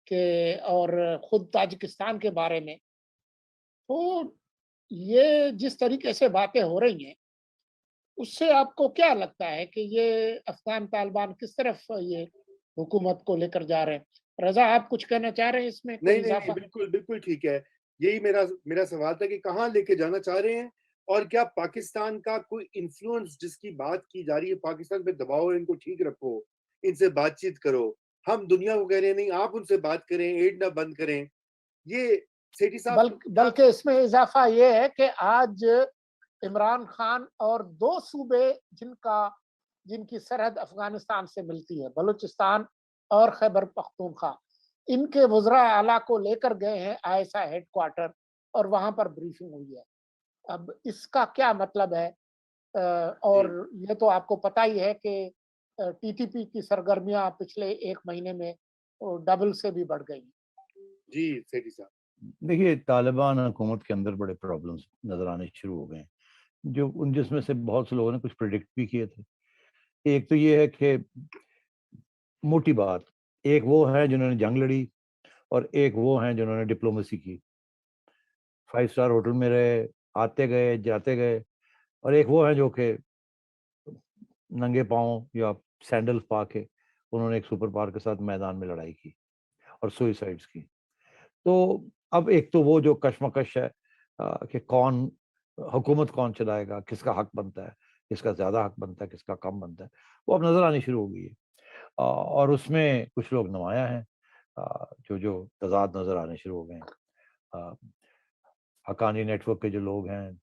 कि और खुद ताजिकिस्तान के बारे में। तो ये जिस तरीके से बातें हो रही हैं, उससे आपको क्या लगता है कि ये अफ़गान तालिबान किस तरफ ये हुकूमत को लेकर जा रहे हैं? रज़ा, आप कुछ कहना चाह रहे हैं इसमें कोई नहीं, नहीं, नहीं, इज़ाफ़ा? बिल्कुल, बिल्कुल ठीक है। यही मेरा मेरा सवाल था कि कहाँ लेके जाना चाह रहे हैं और क्या पाकिस्तान का कोई इन्फ्लुएंस जिसकी बात की जा रही है, पाकिस्तान पे दबाव है, इनको ठीक रखो, इनसे बातचीत करो। हम दुनिया को कह रहे हैं नहीं आप उनसे बात करें, एड ना बंद करें। ये सेठी साहब क्या बल्कि इसमें इज़ाफ़ा ये है कि आज इमरान खान और 2 सूबे जिनकी सरहद अफ़गानिस्तान से मिलती है, बलूचिस्तान और खैबर पख्तूनख्वा, इनके वज़रा आला को लेकर गए हैं आईएसआई हेडक्वार्टर और वहाँ पर ब्रीफिंग हुई है। अब इसका क्या मतलब है? जी, और ये तो आपको पता ही है कि टीटीपी की सरगर्मियाँ पिछले 1 महीने में डबल से भी बढ़ गई। जी, सेठी साहब। देखिए, तालिबान हुकूमत के अंदर बड़े प्रॉब्लम्स नज़र आने शुरू हो गए हैं, जो उन जिसमें से बहुत से लोगों ने कुछ प्रेडिक्ट भी किए थे। एक तो ये है कि मोटी बात, एक वो है जिन्होंने जंग लड़ी और एक वो हैं जिन्होंने डिप्लोमेसी की। 5 स्टार होटल में रहे, आते गए, जाते गए और एक वो हैं जो कि नंगे पाँव या सैंडल्स पा के उन्होंने एक सुपर पावर के साथ मैदान में लड़ाई की और सुसाइड्स की। तो अब एक तो वो जो कशमकश है कि हुकूमत कौन चलाएगा, किसका हक बनता है, किसका ज़्यादा हक बनता है, किसका कम बनता है, वो अब नज़र आनी शुरू हो गई है। और उसमें कुछ लोग नुमायाँ हैं, जो तज़ाद नज़र आने शुरू हो गए हैं। अ, हक्कानी नेटवर्क के जो लोग हैं,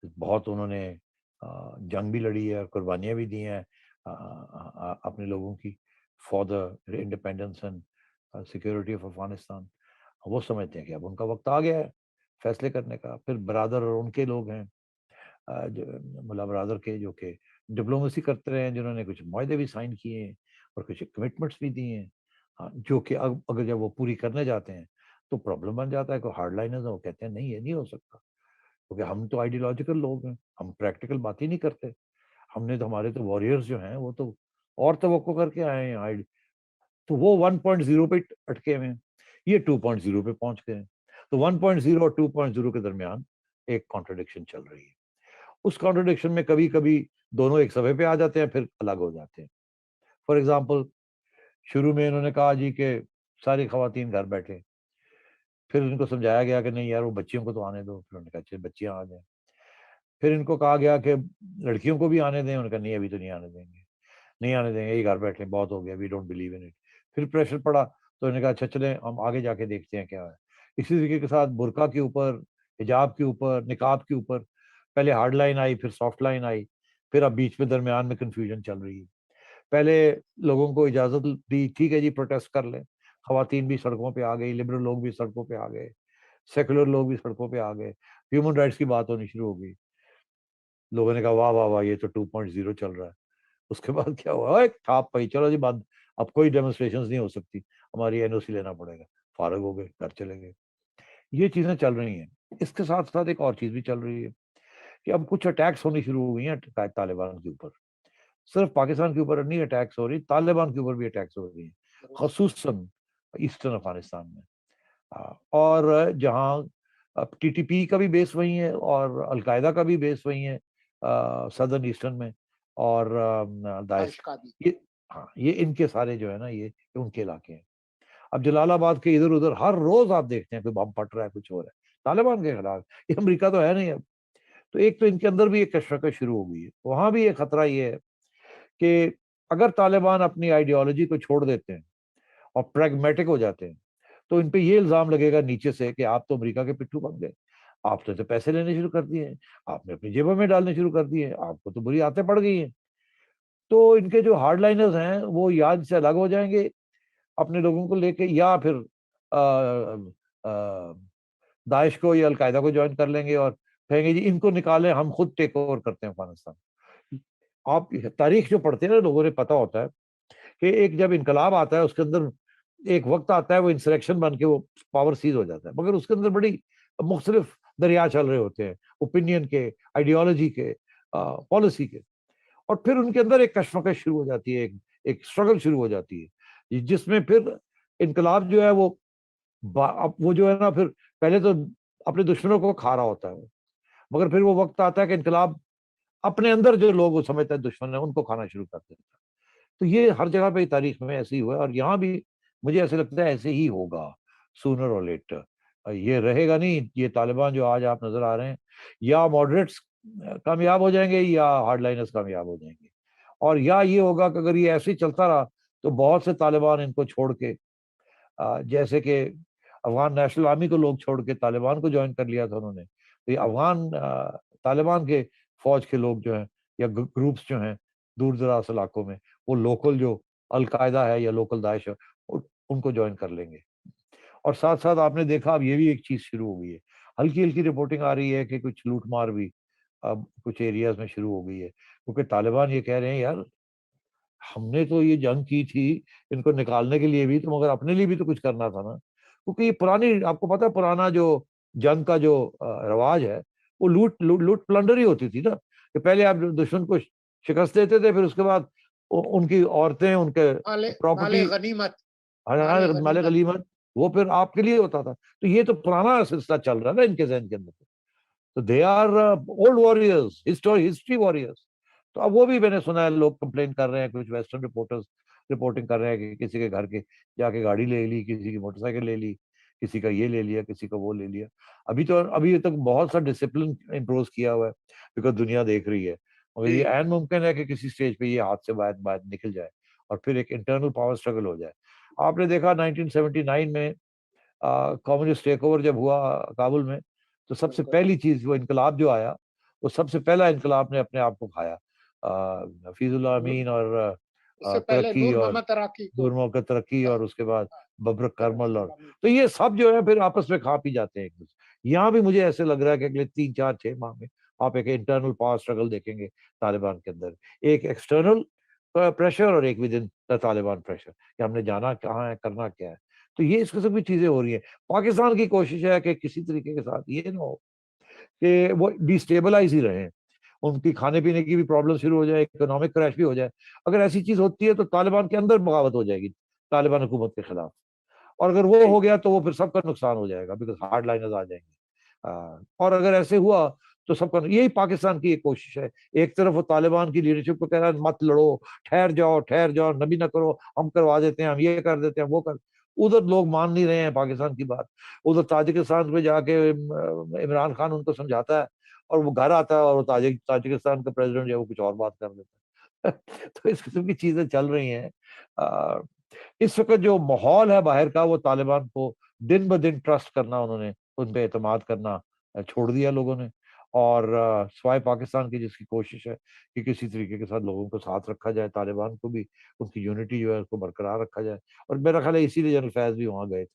बहुत उन्होंने जंग भी लड़ी है, कुर्बानियाँ भी दी हैं अपने लोगों की for the independence and security of Afghanistan. वो समझते हैं कि अब उनका वक्त आ गया है फैसले करने का। फिर बरादर और उनके लोग हैं, जो मुल्ला बरादर के, जो कि डिप्लोमेसी करते रहे हैं, जिन्होंने कुछ मुआहदे भी साइन किए हैं और कुछ कमिटमेंट्स भी दिए हैं। जो कि अब अगर जब वो पूरी करने जाते हैं तो प्रॉब्लम बन जाता है। कोई हार्डलाइनर्स हैं, वो कहते हैं नहीं ये नहीं हो सकता, क्योंकि हम तो आइडियोलॉजिकल लोग हैं, हम प्रैक्टिकल बात ही नहीं करते। हमने तो हमारे तो वॉरियर्स जो हैं वो तो और तवक्को करके आए हैं। तो वो 1.0 पे अटके हुए हैं, ये 2.0 पे पहुंच गए हैं। तो 1.0 और 2.0 के दरमियान एक कॉन्ट्रडिक्शन चल रही है। उस कॉन्ट्रडिक्शन में कभी कभी दोनों एक सफ़े पे आ जाते हैं, फिर अलग हो जाते हैं। फॉर एग्जाम्पल, शुरू में इन्होंने कहा जी कि सारी खवातीन घर बैठे, फिर इनको समझाया गया कि नहीं यार वो बच्चियों को तो आने दो, फिर उन्होंने कहा अच्छा बच्चियां आ जाए। फिर इनको कहा गया कि लड़कियों को भी आने दें, उन्होंने कहा नहीं अभी तो नहीं आने देंगे, नहीं आने देंगे, ये घर बैठे बहुत हो गया, we don't believe in it. फिर प्रेशर पड़ा तो इन्होंने कहा अच्छा चलें हम आगे जाके देखते हैं क्या है। इसी तरीके के साथ बुर्का के ऊपर, हिजाब के ऊपर, निकाब के ऊपर पहले हार्ड लाइन आई, फिर सॉफ्ट लाइन आई, फिर अब बीच में दरमियान में कंफ्यूजन चल रही है। पहले लोगों को इजाजत दी, ठीक है जी प्रोटेस्ट कर लें, खवातीन भी सड़कों पे आ गई, लिबरल लोग भी सड़कों पे आ गए, सेकुलर लोग भी सड़कों पे आ गए, ह्यूमन राइट्स की बात होनी शुरू हो गई। लोगों ने कहा वाह वाह वाह ये तो 2.0 चल रहा है। उसके बाद क्या हुआ, "ओए, छाप पई, चलो जी बंद, अब कोई डेमोन्स्ट्रेशंस नहीं हो सकती, हमारी एनओसी लेना पड़ेगा।" फारग हो गए, घर चले गए। ये चीजें चल रही हैं। इसके साथ साथ एक और चीज भी चल रही है कि अब कुछ अटैक्स होनी शुरू हो गई हैं तालिबान के ऊपर। सिर्फ पाकिस्तान के ऊपर नहीं अटैक्स हो रही, तालिबान के ऊपर भी अटैक्स हो रही है, खसूसन ईस्टर्न अफगानिस्तान में। और जहाँ अब टीटीपी का भी बेस वही है और अलकायदा का भी बेस वही है सदर्न ईस्टर्न में, और दाइश। दाइश का भी। ये, हाँ, ये इनके सारे जो है ना, ये उनके इलाके हैं। अब जलालाबाद के इधर उधर हर रोज आप देखते हैं कोई बम फट रहा है, कुछ हो रहा है तालिबान के खिलाफ। ये अमेरिका तो है नहीं अब। तो एक तो इनके अंदर भी एक कशमकश शुरू हो गई है। वहां भी एक खतरा ये है कि अगर तालिबान अपनी आइडियोलॉजी को छोड़ देते हैं और प्रैग्मेटिक हो जाते हैं, तो इन पे ये इल्जाम लगेगा नीचे से कि आप तो अमेरिका के पिट्ठू बन गए, आपने तो पैसे लेने शुरू कर दिए, आपने अपनी जेबों में डालने शुरू कर दिए, आपको तो बुरी आदतें पड़ गई हैं। तो इनके जो हार्डलाइनर्स हैं वो याद से अलग हो जाएंगे अपने लोगों को लेके, या फिर आ, आ, दाइश को या अलकायदा को ज्वाइन कर लेंगे और कहेंगे जी इनको निकालें, हम खुद टेक ओवर करते हैं अफगानिस्तान। आप तारीख जो पढ़ते हैं ना, लोगों ने पता होता है कि एक जब इनकलाब आता है उसके अंदर एक वक्त आता है वो इंसरेक्शन बन के वो पावर सीज हो जाता है, मगर उसके अंदर बड़ी मुख्तलिफ दरिया चल रहे होते हैं, ओपिनियन के, आइडियोलॉजी के, पॉलिसी के। और फिर उनके अंदर एक कश्मकश शुरू हो जाती है, एक स्ट्रगल शुरू हो जाती है, जिसमें फिर इनकलाब जो है वो अब वो जो है ना, फिर पहले तो अपने दुश्मनों को खा रहा होता है वो, मगर फिर वो वक्त आता है कि इनकलाब अपने अंदर जो लोग वो समझता है दुश्मन है उनको खाना शुरू कर देता है। तो ये हर जगह पे तारीख में ऐसे ही हुआ है, और यहाँ भी मुझे ऐसे लगता है ऐसे ही होगा सूनर और लेटर। ये रहेगा नहीं, ये तालिबान जो आज आप नजर आ रहे हैं, या मॉडरेट्स कामयाब हो जाएंगे या हार्डलाइनर्स कामयाब हो जाएंगे। और या ये होगा कि अगर ये ऐसे ही चलता रहा तो बहुत से तालिबान इनको छोड़ के, जैसे कि अफगान नेशनल आर्मी को लोग छोड़ के तालिबान को ज्वाइन कर लिया था उन्होंने, तो ये अफगान तालिबान के फौज के लोग जो हैं या ग्रुप्स जो हैं दूर दराज इलाकों में, वो लोकल जो अलकायदा है या लोकल दाइश है उनको ज्वाइन कर लेंगे। और साथ साथ आपने देखा अब ये भी एक चीज शुरू हो गई है, हल्की हल्की रिपोर्टिंग आ रही है कि कुछ लूटमार भी अब कुछ एरियाज में शुरू हो गई है, क्योंकि तालिबान ये कह रहे हैं यार हमने तो ये जंग की थी इनको निकालने के लिए भी, तो मगर अपने लिए भी तो कुछ करना था ना। क्योंकि ये पुरानी, आपको पता है पुराना जो जंग का जो रवाज है, वो लूट लूट लूट प्लंडर ही होती थी ना, कि पहले आप दुश्मन को शिकस्त देते थे, फिर उसके बाद उनकी औरतें, उनके माले प्रॉपर्टी, माले गनीमत, माले माले गनीमत। गलीमत, वो फिर आपके लिए होता था। तो ये तो पुराना सिलसिला चल रहा है ना इनके जहन के अंदर। तो they are old warriors, history warriors. तो अब वो भी मैंने सुना है लोग कंप्लेन कर रहे हैं, कुछ वेस्टर्न रिपोर्टर्स रिपोर्टिंग कर रहे हैं कि किसी के घर के जाके गाड़ी ले ली, किसी की मोटरसाइकिल ले ली, किसी का ये ले लिया, किसी का वो ले लिया। अभी तक बहुत सा डिसिप्लिन इम्प्रोव किया हुआ है, बिकॉज दुनिया देख रही है। मगर ये जी ऐन मुमकिन है कि किसी स्टेज पे ये हाथ से बाहर बाहर निकल जाए और फिर एक इंटरनल पावर स्ट्रगल हो जाए। आपने देखा 1979 में कम्युनिस्ट टेक ओवर जब हुआ काबुल में, तो सबसे बिल्कुल, पहली चीज वो इनकलाब जो आया, वो सबसे पहला इनकलाब ने अपने आप को खाया। हफीजुल्लाह नू- अमीन और उससे पहले तरक्की नूर और मोहम्मद तराकी को गुरमो का तरक्की, और उसके बाद बबरक करमल, और सलामी। तो ये सब जो है फिर आपस में खा पी जाते हैं एक दूसरे। यहाँ भी मुझे ऐसे लग रहा है कि अगले 3 4 6 माह में आप एक इंटरनल पावर स्ट्रगल देखेंगे तालिबान के अंदर, एक एक्सटर्नल प्रेशर और एक with in the Taliban pressure, कि हमने जाना कहाँ है, करना क्या है। तो ये इस किस्म की चीजें हो रही है। पाकिस्तान की कोशिश है कि किसी तरीके के साथ ये ना हो कि वो डिस्टेबलाइज ही रहे, उनकी खाने पीने की भी प्रॉब्लम शुरू हो जाए, इकोनॉमिक क्रैश भी हो जाए। अगर ऐसी चीज होती है तो तालिबान के अंदर बगावत हो जाएगी तालिबान हुकूमत के खिलाफ, और अगर वो जी हो गया तो वो फिर सबका नुकसान हो जाएगा, बिकॉज हार्ड लाइनर्स आ जाएंगे। और अगर ऐसे हुआ तो सबका, यही पाकिस्तान की एक कोशिश है। एक तरफ वो तालिबान की लीडरशिप को कह रहा है मत लड़ो, ठहर जाओ, नबी ना करो, हम करवा देते हैं, हम ये कर देते हैं, वो कर। उधर लोग मान नहीं रहे हैं पाकिस्तान की बात। उधर ताजिकिस्तान में जाके इमरान खान उनको समझाता है, और वो घर आता है और वो ताजिकिस्तान का प्रेसिडेंट जो है वो कुछ और बात कर देता है। तो इस किस्म की चीजें चल रही हैं। इस वक्त जो माहौल है बाहर का, वो तालिबान को दिन ब दिन ट्रस्ट करना, उन्होंने उन पे एतमाद करना छोड़ दिया लोगों ने। और स्वाय पाकिस्तान की जिसकी कोशिश है कि किसी तरीके के साथ लोगों को साथ रखा जाए, तालिबान को भी उनकी यूनिटी जो है उसको बरकरार रखा जाए। और मेरा ख्याल है इसीलिए जनरल फैज भी वहाँ गए थे,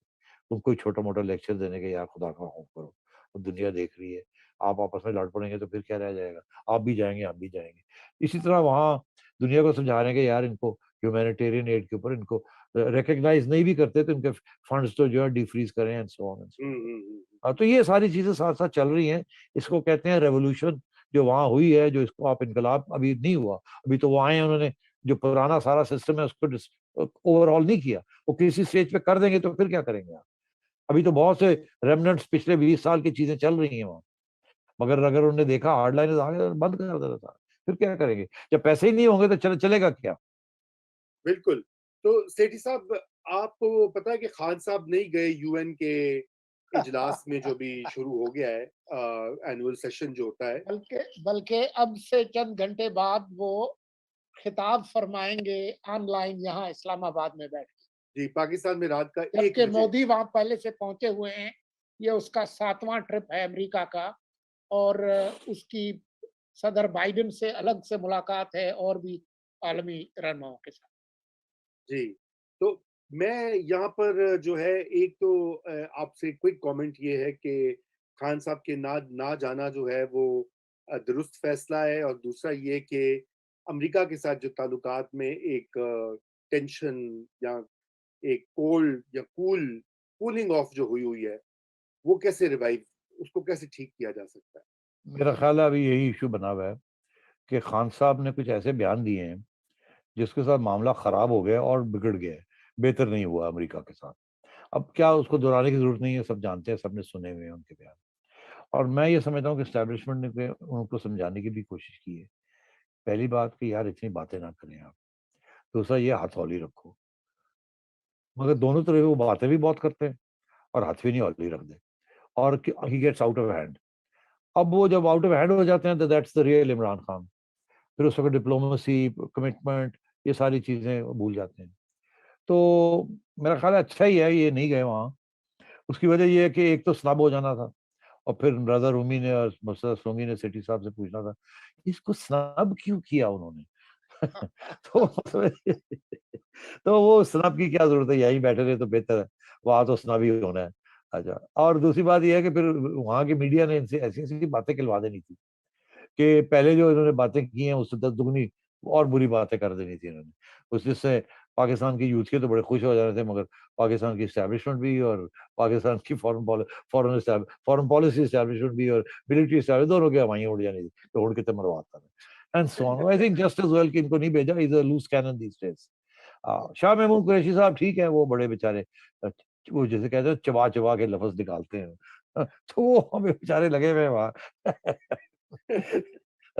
उनको छोटा मोटा लेक्चर देने के, यार खुदा का खौफ करो, और दुनिया देख रही है, आप आपस में लड़ पड़ेंगे तो फिर क्या रह जाएगा, आप भी जाएंगे हम भी जाएंगे। इसी तरह वहाँ दुनिया को समझा रहे हैं कि यार इनको ह्यूमैनिटेरियन एड के ऊपर इनको रिकग्नाइज नहीं भी करते तो इनके फंड्स तो जो है डिफ्रीज करें and so on and so on. तो ये सारी चीजें साथ साथ चल रही हैं। इसको कहते हैं रेवोल्यूशन। जो वहां हुई है, जो इसको आप इनकलाब अभी नहीं हुआ, अभी तो वो आए हैं, उन्होंने जो पुराना सारा सिस्टम है उसको ओवरऑल नहीं किया। वो किसी स्टेज पे कर देंगे तो फिर क्या करेंगे आप। अभी तो बहुत से रेमनेंट्स पिछले 20 साल की चीजें चल रही हैं वहां, मगर अगर उन्होंने देखा हार्डलाइनर्स आ गए तो बंद कर देना था, फिर क्या करेंगे। जब पैसे ही नहीं होंगे तो चलेगा क्या। बिल्कुल। तो सेठी साहब, आपको पता है कि खान साहब नहीं गए यूएन के इजलास में जो भी शुरू हो गया है, एनुअल सेशन जो होता है। बल्कि बल्कि अब से चंद घंटे बाद वो खिताब फरमाएंगे ऑनलाइन यहाँ इस्लामाबाद में बैठ के, जी, पाकिस्तान में रात का 1 जबकि बजे। मोदी वहां पहले से पहुंचे हुए हैं। ये उसका 7वां ट्रिप है अमेरिका का, और उसकी सदर बाइडेन से अलग से मुलाकात है और भी आलमी रहनुमाओं के साथ। जी, तो मैं यहाँ पर जो है, एक तो आपसे क्विक कमेंट ये है कि खान साहब के ना ना जाना जो है वो दुरुस्त फैसला है, और दूसरा ये कि अमेरिका के साथ जो ताल्लुकात में एक टेंशन या एक कोल्ड या कूलिंग ऑफ जो हुई हुई है, वो कैसे रिवाइव, उसको कैसे ठीक किया जा सकता है? मेरा ख्याल है अभी यही इशू बना हुआ है कि खान साहब ने कुछ ऐसे बयान दिए हैं जिसके साथ मामला खराब हो गया और बिगड़ गया है, बेहतर नहीं हुआ अमेरिका के साथ। अब क्या उसको दोहराने की जरूरत नहीं है, सब जानते हैं, सबने सुने हुए हैं उनके बयान। और मैं ये समझता हूँ कि एस्टेब्लिशमेंट ने उनको समझाने की भी कोशिश की है। पहली बात कि यार इतनी बातें ना करें आप। दूसरा ये हथौली रखो, मगर दोनों तरह वो बातें भी बहुत करते हैं और हाथ भी नहीं हौली रखते, और he gets out of hand. अब वो जब आउट ऑफ हैंड हो जाते हैं तो that's the real Imran Khan. फिर उस वक्त डिप्लोमेसी, कमिटमेंट, ये सारी चीजें वो भूल जाते हैं। तो मेरा ख्याल है अच्छा ही है ये नहीं गए वहाँ। उसकी वजह ये है कि एक तो स्नब हो जाना था, और फिर रजा रूमी ने और मुर्तजा सोंगी ने सेठी साहब से पूछना था इसको स्नब क्यों किया उन्होंने। तो तो वो स्नब की क्या जरूरत है, यहीं बैठे रहे तो बेहतर है, वहां तो स्नब ही होना है। अच्छा, और दूसरी बात यह है कि फिर वहां की मीडिया ने इनसे ऐसी ऐसी बातें खिलवा देनी थी कि पहले जो इन्होंने बातें की हैं उससे 10 दुगनी और बुरी बातें कर देनी थी इन्होंने। उस जिससे पाकिस्तान की यूथ के तो बड़े खुश हो जा रहे थे, मगर पाकिस्तान की एस्टैब्लिशमेंट भी और पाकिस्तान की फॉरेन पॉलिसी एस्टैब्लिशमेंट भी और मिलिट्री एस्टैब्लिशमेंट दोनों की हवाइयां उड़ जानी थी तो उड़ के तो मरवाता है and so on. I think just as well कि इनको नहीं भेजा, is a loose cannon these days. Shah Mahmood Qureshi साहब ठीक है, वो बड़े बेचारे वो जैसे कहते हैं चबा चबा के लफ्ज निकालते हैं। तो वो हमें बेचारे लगे हुए हैं वहां।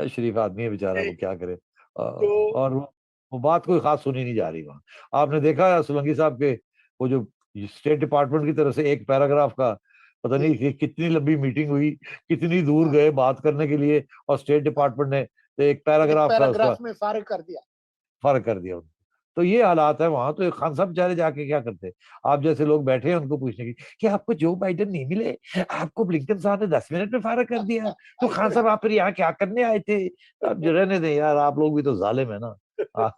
शरीफ आदमी है बेचारा, वो क्या करे। तो और वो बात कोई खास सुनी नहीं जा रही वहां। आपने देखा है सोलंकी साहब के वो जो स्टेट डिपार्टमेंट की तरफ से एक पैराग्राफ का पता नहीं कि कितनी लंबी मीटिंग हुई, कितनी दूर हाँ, गए बात करने के लिए, और स्टेट हाँ, डिपार्टमेंट ने तो एक एक पैराग्राफ का उसका पैराग्राफ में फारिग कर दिया। फर्क कर दिया उनको। तो ये हालात है वहां। तो खान साहब बेचारे जाके क्या करते, आप जैसे लोग बैठे हैं उनको पूछने की कि आपको जो बाइडेन नहीं मिले, आपको ब्लिंकन साहब ने 10 मिनट में फारग कर दिया, तो खान साहब आप फिर यहाँ क्या करने आए थे। अब जो रहने दें यार, आप लोग भी तो जालिम है ना। हाँ।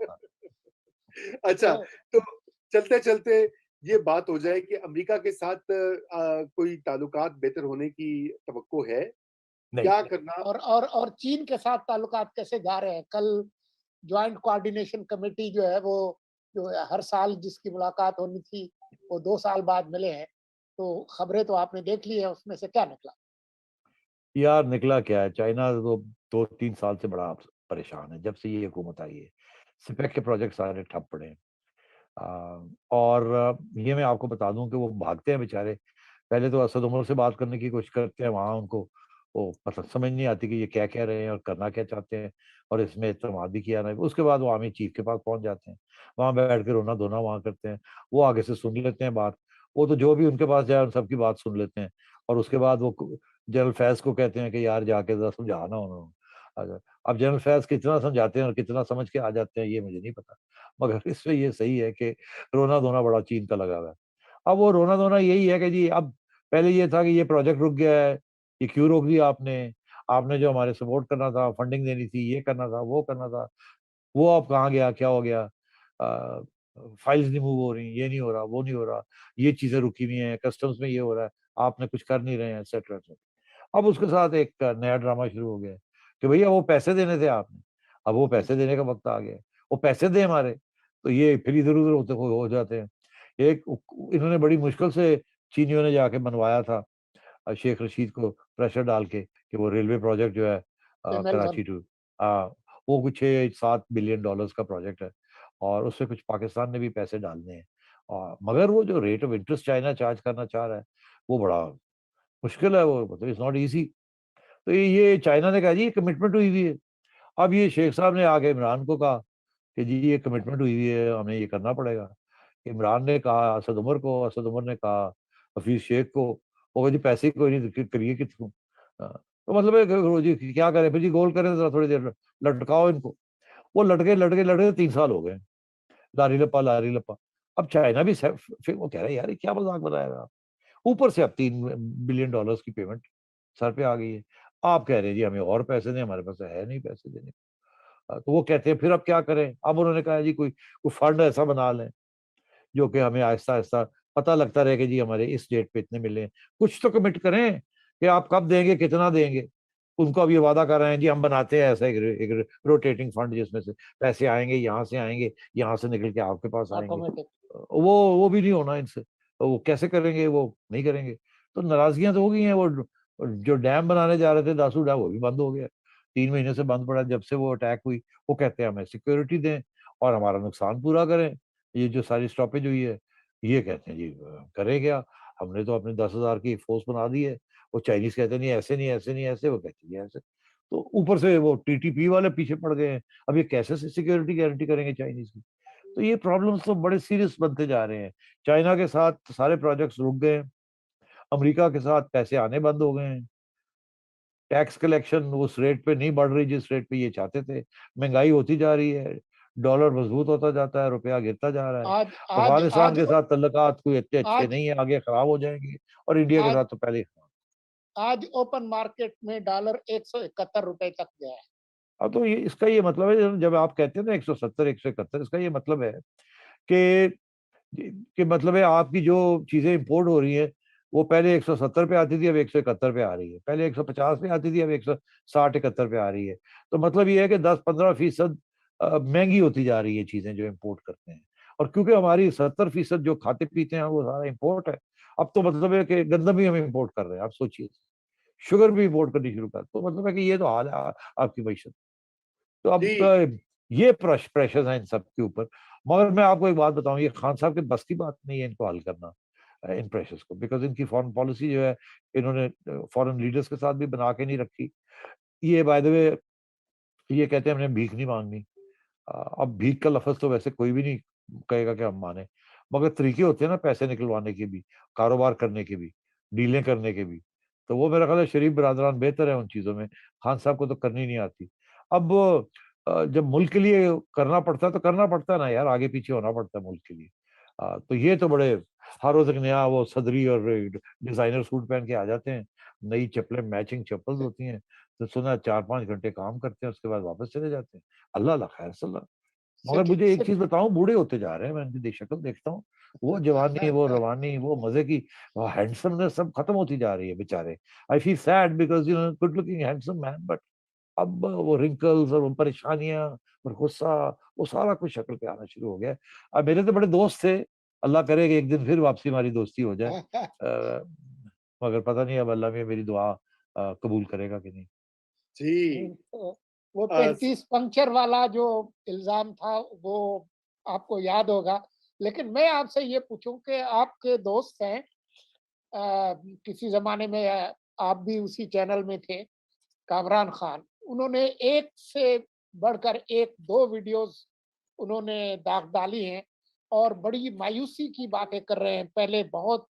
अच्छा, तो तो चलते चलते ये बात हो जाए कि अमेरिका के साथ कोई ताल्लुकात बेहतर होने की तवक्को है, नहीं क्या नहीं। करना? और चीन के साथ ताल्लुकात कैसे जा रहे हैं? कल ज्वाइंट कोऑर्डिनेशन कमेटी जो है वो जो हर साल जिसकी मुलाकात होनी थी वो 2 साल बाद मिले हैं। तो खबरें तो आपने देख ली है, उसमें से क्या निकला? यार निकला क्या है, चाइना तो 2-3 साल से बड़ा परेशान है जब से ये हुकूमत आई है। सिपेक के प्रोजेक्ट सारे ठप पड़े हैं। और ये मैं आपको बता दूं कि वो भागते हैं बेचारे। पहले तो असद उमर से बात करने की कोशिश करते हैं, वहां उनको वो मतलब समझ नहीं आती कि ये क्या कह रहे हैं और करना क्या चाहते हैं, और इसमें इत्तेमाद भी किया नहीं। उसके बाद वो आर्मी चीफ के पास पहुंच जाते हैं, वहां बैठ के रोना धोना वहां करते हैं। वो आगे से सुन लेते हैं बात, वो तो जो भी उनके पास जाए उन सबकी बात सुन लेते हैं। और उसके बाद वो जनरल फैज को कहते हैं कि यार जाके जरा समझाना उन्होंने। अब जनरल फैज कितना समझाते हैं और कितना समझ के आ जाते हैं ये मुझे नहीं पता, मगर इसमें ये सही है कि रोना धोना बड़ा चीन का लगा हुआ है। अब वो रोना धोना यही है कि जी अब पहले ये था कि ये प्रोजेक्ट रुक गया है, ये क्यों रोक दिया आपने, आपने जो हमारे सपोर्ट करना था, फंडिंग देनी थी, ये करना था, वो करना था, वो अब कहाँ गया, क्या हो गया। फाइल्स नहीं मूव हो रही, ये नहीं हो रहा, वो नहीं हो रहा, ये चीजें रुकी हुई हैं, कस्टम्स में ये हो रहा है, आपने कुछ कर नहीं रहे हैं, एक्सेट्रा एक्सेट्रा। अब उसके साथ एक नया ड्रामा शुरू हो गया है कि भैया वो पैसे देने थे आपने, अब वो पैसे देने का वक्त आ गया है, वो पैसे दे हमारे। तो ये फिर इधर उधर होते हो जाते हैं। एक इन्होंने बड़ी मुश्किल से चीनियों ने जाके बनवाया था शेख रशीद को प्रेशर डाल के कि वो रेलवे प्रोजेक्ट जो है मेलबर्न। कराची टू वो कुछ 6-7 बिलियन डॉलर्स का प्रोजेक्ट है, और उससे कुछ पाकिस्तान ने भी पैसे डालने हैं। और मगर वो जो rate of interest China charge करना चाह रहा है वो बड़ा मुश्किल है, वो मतलब इट्स नॉट इजी। तो ये चाइना ने कहा जी ये कमिटमेंट हुई हुई है। अब ये शेख साहब ने आके इमरान को कहा कि जी ये कमिटमेंट हुई हुई है, हमें ये करना पड़ेगा। इमरान ने कहा असद उमर को, असद उमर ने कहा हफीज शेख को, वो कहा जी पैसे कोई नहीं करिए कि तुम। तो मतलब है कि जी क्या करें, फिर जी गोल करें जरा थोड़ी देर लटकाओ इनको। वो लटके लटके लटके 3 साल हो गए, लारी लपा लारी लपा। अब चाइना भी फिर वो कह रहे हैं यार ये क्या मजाक बनाएगा आप। ऊपर से अब 3 बिलियन डॉलर्स की पेमेंट सर पे आ गई है। आप कह रहे हैं जी हमें और पैसे दें, हमारे पास है नहीं पैसे देने। तो वो कहते हैं फिर अब क्या करें। अब उन्होंने कहा जी कोई कोई फंड ऐसा बना लें जो कि हमें आहिस्ता आहिस्ता पता लगता रहे कि जी हमारे इस डेट पे इतने मिले। कुछ तो कमिट करें कि आप कब देंगे, कितना देंगे। उनको अब ये वादा कर रहे हैं जी हम बनाते हैं ऐसा एक रोटेटिंग फंड जिसमें से पैसे आएंगे, यहाँ से आएंगे, यहाँ से निकल के आपके पास आएंगे। ऑटोमेटिक। वो भी नहीं होना इनसे, तो वो कैसे करेंगे, वो नहीं करेंगे। तो नाराजगियां तो हो गई हैं। वो जो डैम बनाने जा रहे थे दासू डैम वो भी बंद हो गया, 3 महीने से बंद पड़ा जब से वो अटैक हुई। वो कहते हैं हमें सिक्योरिटी दें और हमारा नुकसान पूरा करें, ये जो सारी स्टॉपेज हुई है। ये कहते हैं जी करें क्या, हमने तो अपने 10,000 की फोर्स बना दी है। वो चाइनीज कहते हैं नहीं ऐसे नहीं, ऐसे नहीं, ऐसे, वो कहते हैं जी ऐसे। तो ऊपर से वो टीटीपी वाले पीछे पड़ गए हैं। अब ये कैसे सिक्योरिटी गारंटी करेंगे चाइनीज की? तो ये प्रॉब्लम्स तो बड़े सीरियस बनते जा रहे हैं। चाइना के साथ सारे प्रोजेक्ट्स रुक गए हैं, अमेरिका के साथ पैसे आने बंद हो गए हैं, टैक्स कलेक्शन उस रेट पे नहीं बढ़ रही जिस रेट पे ये चाहते थे, महंगाई होती जा रही है, डॉलर मजबूत होता जाता है, रुपया गिरता जा रहा है। आज आज अफगानिस्तान आज के साथ तल्लुकात कोई इतने अच्छे आज नहीं है, आगे खराब हो जाएंगे, और इंडिया के आज साथ तो पहले ही खराब। आज ओपन मार्केट में डॉलर 171 रुपए तक गया है। अब तो ये इसका ये मतलब है, जब आप कहते हैं ना 170 171, इसका ये मतलब है कि मतलब है आपकी जो चीजें इंपोर्ट हो रही है वो पहले 170 पे आती थी, अब 171 पे आ रही है। पहले 150 पे आती थी, अब 160 71 पे आ रही है। तो मतलब ये है कि 10-15% महंगी होती जा रही है चीजें जो इंपोर्ट करते हैं। और क्योंकि हमारी 70% जो खाते पीते हैं वो सारा इंपोर्ट है, अब तो मतलब है कि गंदम भी हम इंपोर्ट कर रहे हैं। आप सोचिए, शुगर भी इंपोर्ट करनी शुरू कर, तो मतलब है कि ये तो हाल है आपकी मैशत। तो अब जी ये प्रेशर है इन सब के ऊपर। मगर मैं आपको एक बात बताऊं, ये खान साहब के बस की बात नहीं है इनको हल करना, इन प्रेशर्स को, बिकॉज इनकी फॉरेन पॉलिसी जो है, इन्होंने फॉरेन लीडर्स के साथ भी बना के नहीं रखी। ये बाय द वे ये कहते हैं हमने भीख नहीं मांगनी। अब भीख का लफ्ज तो वैसे कोई भी नहीं कहेगा कि हम माने, मगर तरीके होते हैं ना पैसे निकलवाने के भी, कारोबार करने के भी, डीलें करने के भी। तो वो मेरा ख्याल है शरीफ बिरादरान बेहतर है उन चीजों में, खान साहब को तो करनी नहीं आती। अब जब मुल्क के लिए करना पड़ता है तो करना पड़ता है ना यार, आगे पीछे होना पड़ता है मुल्क के लिए। तो ये तो बड़े हर रोज एक नया वो सदरी और डिजाइनर सूट पहन के आ जाते हैं, नई चप्पलें मैचिंग चप्पल होती हैं, तो सुना 4-5 घंटे काम करते हैं, उसके बाद वापस चले जाते हैं। अल्लाह अल्लाह खैर सल्ला। मगर सिटी मुझे एक चीज सिटी बताऊं, बूढ़े होते जा रहे हैं, मैं इनकी शक्ल देखता हूँ, वो जवानी वो रवानी वो मजे की हैंडसमनेस सब खत्म होती जा रही है बेचारे। I feel sad because you know good looking handsome man, but अब वो रिंकल्स और वो परेशानियां और गुस्सा, वो सारा कुछ शक्ल पे आना शुरू हो गया है। अब मेरे तो बड़े दोस्त थे, अल्लाह करे कि एक दिन फिर वापसी हमारी दोस्ती हो जाए, मगर पता नहीं अब अल्लाह में मेरी दुआ कबूल करेगा कि नहीं। जी तो वो अ, 35 पंक्चर वाला जो इल्जाम था वो आपको याद होगा। लेकिन मैं आपसे ये पूछूं कि आपके दोस्त हैं, किसी जमाने में आप भी उसी चैनल में थे, कामरान खान, उन्होंने एक से बढ़कर एक दो वीडियोस उन्होंने दाग डाली हैं और बड़ी मायूसी की बातें कर रहे हैं। पहले बहुत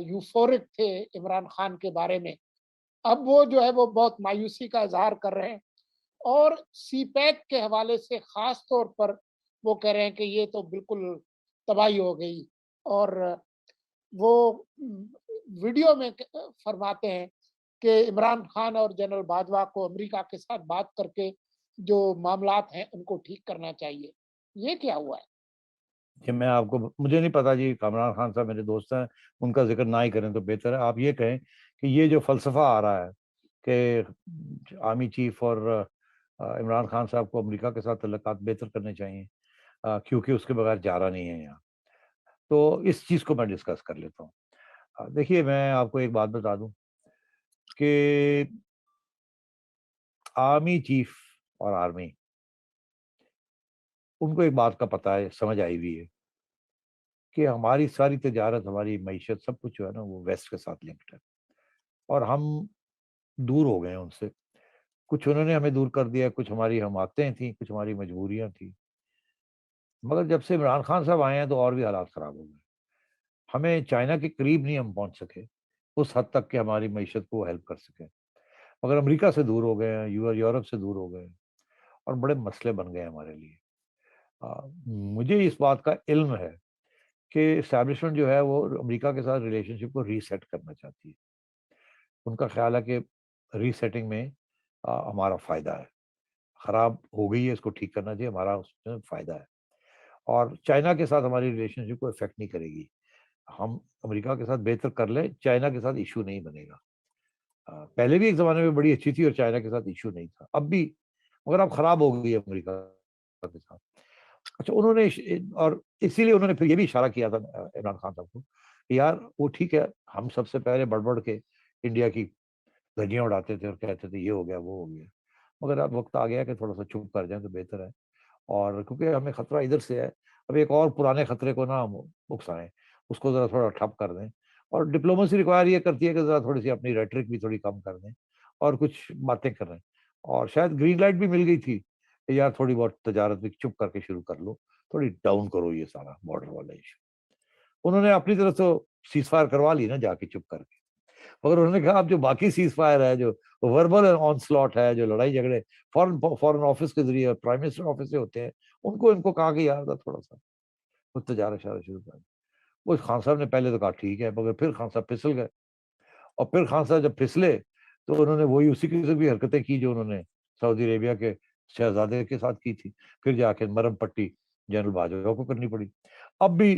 यूफोरिक थे इमरान खान के बारे में, अब वो जो है वो बहुत मायूसी का इजहार कर रहे हैं और सीपैक के हवाले से खास तौर पर वो कह रहे हैं कि ये तो बिल्कुल तबाही हो गई। और वो वीडियो में फरमाते हैं कि इमरान खान और जनरल बाजवा को अमेरिका के साथ बात करके जो मामलात हैं उनको ठीक करना चाहिए। ये क्या हुआ है? कि मैं आपको, मुझे नहीं पता जी, कामरान खान साहब मेरे दोस्त हैं, उनका जिक्र ना ही करें तो बेहतर है। आप ये कहें कि ये जो फलसफा आ रहा है कि आर्मी चीफ और इमरान खान साहब को अमेरिका के साथ तल्लुकात बेहतर करने चाहिए, क्योंकि उसके बगैर जारा नहीं है यहाँ, तो इस चीज को मैं डिस्कस कर लेता हूँ। देखिए मैं आपको एक बात बता दूं कि आर्मी चीफ और आर्मी, उनको एक बात का पता है, समझ आई हुई है कि हमारी सारी तजारत, हमारी मईशत, सब कुछ जो है ना वो वेस्ट के साथ लिंक्ड है, और हम दूर हो गए हैं उनसे। कुछ उन्होंने हमें दूर कर दिया, कुछ हमारी हिमाकतें थी, कुछ हमारी मजबूरियां थी। मगर जब से इमरान खान साहब आए हैं तो और भी हालात खराब हो गए। हमें चाइना के करीब नहीं हम पहुंच सके उस हद तक कि हमारी मईशत को हेल्प कर सके, मगर अमेरिका से दूर हो गए हैं, यूरोप से दूर हो गए हैं, और बड़े मसले बन गए हमारे लिए। मुझे इस बात का इल्म है कि इस्टेब्लिशमेंट जो है वो अमेरिका के साथ रिलेशनशिप को रीसेट करना चाहती है। उनका ख्याल है कि रीसेटिंग में हमारा फायदा है, खराब हो गई है इसको ठीक करना चाहिए, हमारा उसमें फायदा है, और चाइना के साथ हमारी रिलेशनशिप को इफेक्ट नहीं करेगी। हम अमेरिका के साथ बेहतर कर लें, चाइना के साथ इशू नहीं बनेगा। पहले भी एक जमाने में बड़ी अच्छी थी और चाइना के साथ इशू नहीं था, अब भी, मगर अब खराब हो गई है अमेरिका के साथ। अच्छा, उन्होंने और इसीलिए उन्होंने फिर ये भी इशारा किया था इमरान खान साहब को कि यार वो ठीक है, हम सबसे पहले बढ़ के इंडिया की धज्जियां उड़ाते थे और कहते थे ये हो गया वो हो गया, मगर अब वक्त आ गया कि थोड़ा सा चुप कर जाए तो बेहतर है। और क्योंकि हमें खतरा इधर से है, अब एक और पुराने खतरे को ना हम उकसाएं, उसको जरा थोड़ा ठप कर दें। और डिप्लोमेसी रिक्वायर ये करती है कि जरा थोड़ी सी अपनी रेटरिक भी थोड़ी कम कर दें और कुछ बातें करें। और शायद ग्रीन लाइट भी मिल गई थी कि यार थोड़ी बहुत तजारत भी चुप करके शुरू कर लो, थोड़ी डाउन करो ये सारा बॉर्डर वाला इशू। उन्होंने अपनी तरफ से सीज फायर करवा ली ना जाके चुप करके, मगर उन्होंने कहा अब जो बाकी सीज फायर है, जो वर्बल ऑनस्लॉट है, जो लड़ाई झगड़े फॉरेन फॉरेन ऑफिस के जरिए प्राइम मिनिस्टर ऑफिस से होते हैं, उनको इनको कहा कि यार थोड़ा सा खुद तजारा शारा शुरू कर। वो खान साहब ने पहले तो कहा ठीक है, मगर फिर खान साहब फिसल गए। और फिर खान साहब जब फिसले तो उन्होंने वही उसी किस्म की हरकतें की जो उन्होंने सऊदी अरेबिया के शहजादे के साथ की थी। फिर जाके मरहम पट्टी जनरल बाजवा को करनी पड़ी। अब भी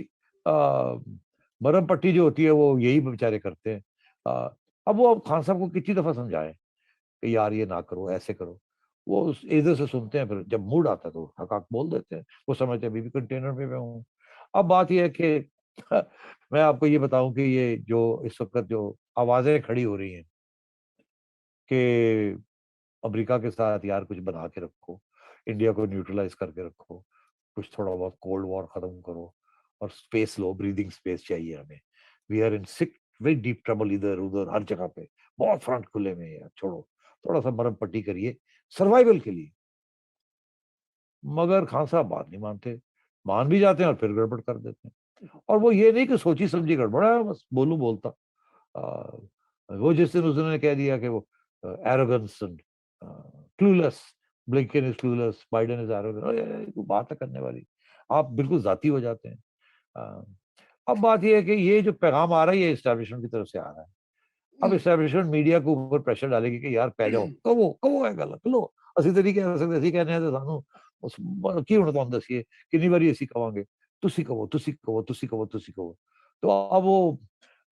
मरहम पट्टी जो होती है वो यही बेचारे करते हैं। अब वो खान साहब को कितनी दफा समझाएं कि यार ये ना करो, ऐसे करो। वो इधर से सुनते हैं, फिर जब मूड आता है तो हक हक बोल देते हैं। वो समझते हैं अभी भी कंटेनर में मैं हूँ। अब बात यह है कि मैं आपको ये बताऊं कि ये जो इस वक्त जो आवाजें खड़ी हो रही हैं कि अमेरिका के साथ यार कुछ बना के रखो, इंडिया को न्यूट्रलाइज करके रखो, कुछ थोड़ा बहुत कोल्ड वॉर खत्म करो और स्पेस लो, ब्रीदिंग स्पेस चाहिए हमें। We are in sick very deep trouble, इधर उधर हर जगह पे बहुत फ्रंट खुले में यार, छोड़ो थोड़ा सा मरम पट्टी करिए सर्वाइवल के लिए। मगर खान साहब बात नहीं मानते, मान भी जाते हैं और फिर गड़बड़ कर देते हैं। और वो ये नहीं कि सोची समझी गड़बड़ है, बस बोलू बोलता। वो जिस दिन उसने कह दिया कि वो arrogance and clueless, Blinken is clueless, Biden is arrogant, बात है करने वाली, आप बिल्कुल जाती हो जाते हैं। अ, अब बात यह है कि ये जो पैगाम आ रहा है ये एस्टैब्लिशमेंट की तरफ से आ रहा है। अब एस्टैब्लिशमेंट मीडिया के ऊपर प्रेशर डालेगी कि यार पै जाओ, कहो है गल कलो, ਅਸੀਂ ਤਾਂ ਨਹੀਂ ਕਹਿ ਸਕਦੇ, ਅਸੀਂ ਕਹਿੰਦੇ ਆ ਤੇ ਸਾਨੂੰ ਉਸ ਕੀ ਹੁਣ ਤੁਹਾਨੂੰ ਦੱਸੀਏ ਕਿੰਨੀ ਵਾਰੀ ਅਸੀਂ ਕਵਾਂਗੇ ਤੁਸੀਂ ਕਹੋ ਤੁਸੀਂ कहो ਤੁਸੀਂ कहो ਤੁਸੀਂ कहो। तो अब वो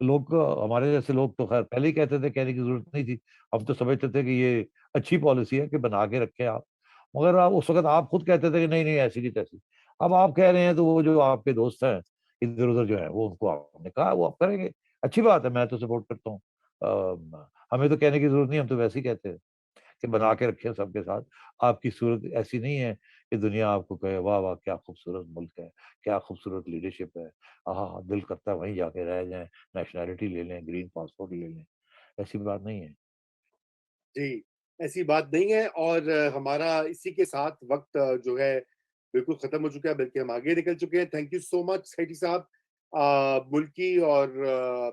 लोग, हमारे जैसे लोग तो खैर पहले ही कहते थे, कहने की जरूरत नहीं थी। हम तो समझते थे कि ये अच्छी पॉलिसी है कि बना के रखे आप। मगर आप उस वक्त आप खुद कहते थे कि नहीं नहीं ऐसी नहीं तैसी। अब आप कह रहे हैं तो वो जो आपके दोस्त हैं इधर उधर जो है वो उनको आपने कहा वो आप करेंगे, अच्छी बात है, मैं तो सपोर्ट करता हूँ। हमें तो कहने की जरूरत नहीं, हम तो वैसे ही कहते हैं कि बना के रखें सबके साथ। आपकी सूरत ऐसी नहीं है कि दुनिया आपको कहे वाह वाह क्या खूबसूरत मुल्क है, क्या खूबसूरत लीडरशिप है, आहा दिल करता है वहीं जाके रह जाएं, नेशनैलिटी ले लें, ग्रीन पासपोर्ट ले लें। ऐसी बात नहीं है। जी, ऐसी बात नहीं है और हमारा इसी के साथ वक़्त जो है बिल्कुल ख़त्म हो चुका है, बल्कि हम आगे निकल चुके हैं। थैंक यू सो मच सैयदी साहब। मुल्की और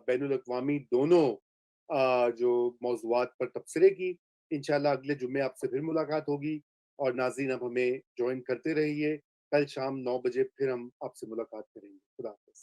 बैनुल-अक़वामी दोनों जो मौज़ूआत पर तबसरे की। इंशाअल्लाह अगले जुम्मे आपसे फिर मुलाकात होगी और नाज़रीन आप हमें जॉइन करते रहिए। कल शाम 9 बजे फिर हम आपसे मुलाकात करेंगे। खुदा हाफ़िज़।